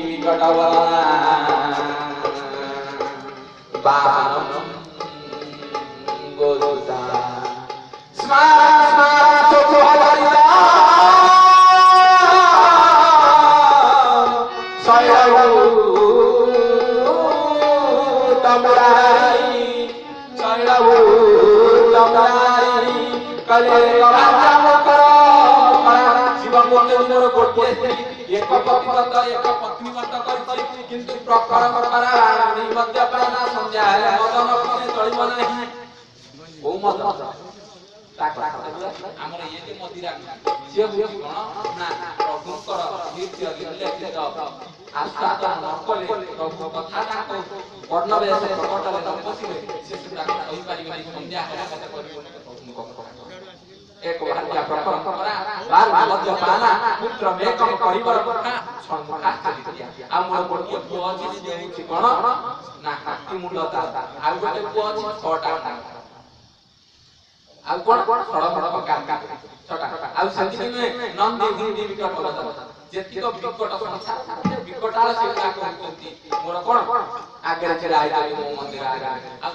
विकटवदना बाणं गोरुता स्मरण सुहरिता शैलौ तमराई शैलौ तमराई कले राम कर शिव मोर गोटे एक पतिव्रत एक पत्नीव्रत करछि किंतु प्रखर करा मद्यपान संध्या मदन पने चलिब नाही ओ मद हमर ये जे मदिरा से बुझि कोन ना प्रभुकर नित्य निर्लेखित आस्था न कले प्रभु कथा ना को वर्णवे से प्रकटले न बसिले से सुधा कहि पारिबे नाही संध्या करा कथा करिबो एक वाक्य प्रकरण करा बार मद्यपान पुत्र मेकम करिबर कथा संमुखा चलित आ मोर गोटे पुओ अछि जे होछि कोन ना काटी मुंडता आ गोटे पुओ अछि छटा आ कोन सड़क काका छटा आ सच्ची में नंदी हिंदी विकट बदल जेतिक विकट संसार विकटाल से का कहती मोर कोन आगे चला आइ मो मंदिर आगे आ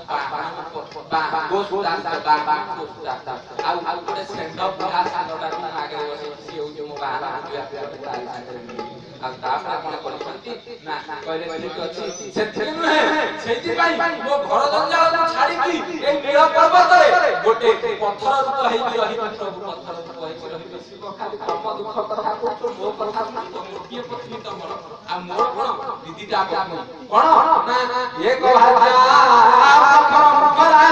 गोसुदास गोसुदास आ गोटे सेंड बुढ़ा सानटा आगे बसी से हो मो बाहर आ तापर कोन करछंती ना कहले ठीक अछि सेति नहे सेति पई मो घर जंजाल छाड़ी की ए नील पर्वत रे गोटे पत्थर रूप हेई रही प्रभु पत्थर रूप हेई रही शिव खाली कर्म दुख कथा को मो कथा गोटे पत्नी तमर आ मोर कोन दीदीटा पत्नी कोन ना एक भाषा परंपरा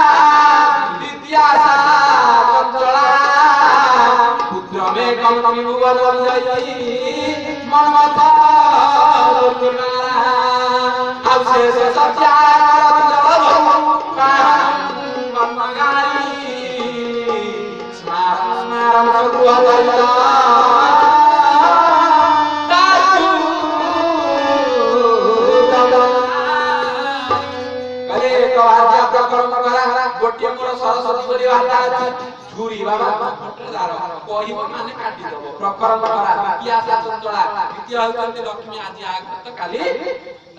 विद्या चंचला पुत्र में कम मिलुवन जाई मन माता दुलारा अब से सत्या स्मरण सुहरिता गोटे मोर सरस्वती बोली वाला झुरी बाबा भट्टाचार कहिब माने काटी दबो प्रकरण करा इतिहास चंचला द्वितीय होते लक्ष्मी आज आगत काली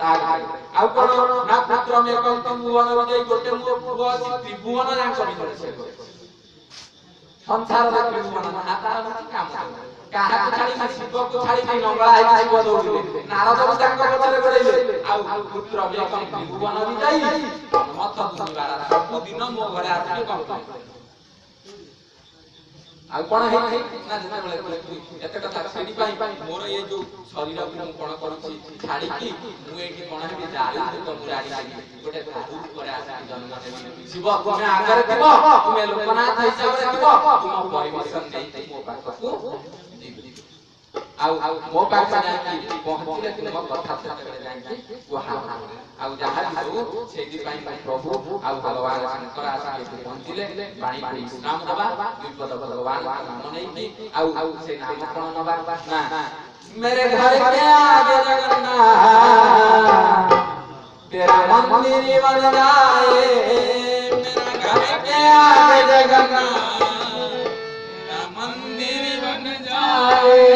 आ कोन ना पुत्र में कंत भुवन विजय गोटे मो पुओ अछि त्रिभुवन जांक विजय संसार रे त्रिभुवन हातार काम काहा को छाड़ी शिव को छाड़ी नै मंगला है शिव दौड़िले नारद जांक पछरे गडैले आ पुत्र में कंत त्रिभुवन विजय मत दुनिबारा सब दिन मो घरे आसी कंत आ कोन है ना जने बेले एते कथा सेडी पाई मोर ये जो शरीर को कोन करूची छाड़ी की मु एठी कोन हे जाली तो मुरारी गोटे धारू करे आसी जन्म देबी शिव तुमे आगरे थिबो तुमे लोकनाथ हिसाब रे थिबो तुम परमिशन देई मो पाखकु आउ मो पाख जाई पहुंचले तुम कथा से जाई वहा आउ जहा दिसु सेदी पाई प्रभु आउ भगवान शंकर आसी पहुंचले पानी को नाम दबा विपद भगवान नाम नहीं की आउ से नाम कोन नबा ना मेरे घर के आगे जगन्नाथ तेरा मंदिर बन जाए मेरा घर के आगे जगन्नाथ तेरा मंदिर बन जाए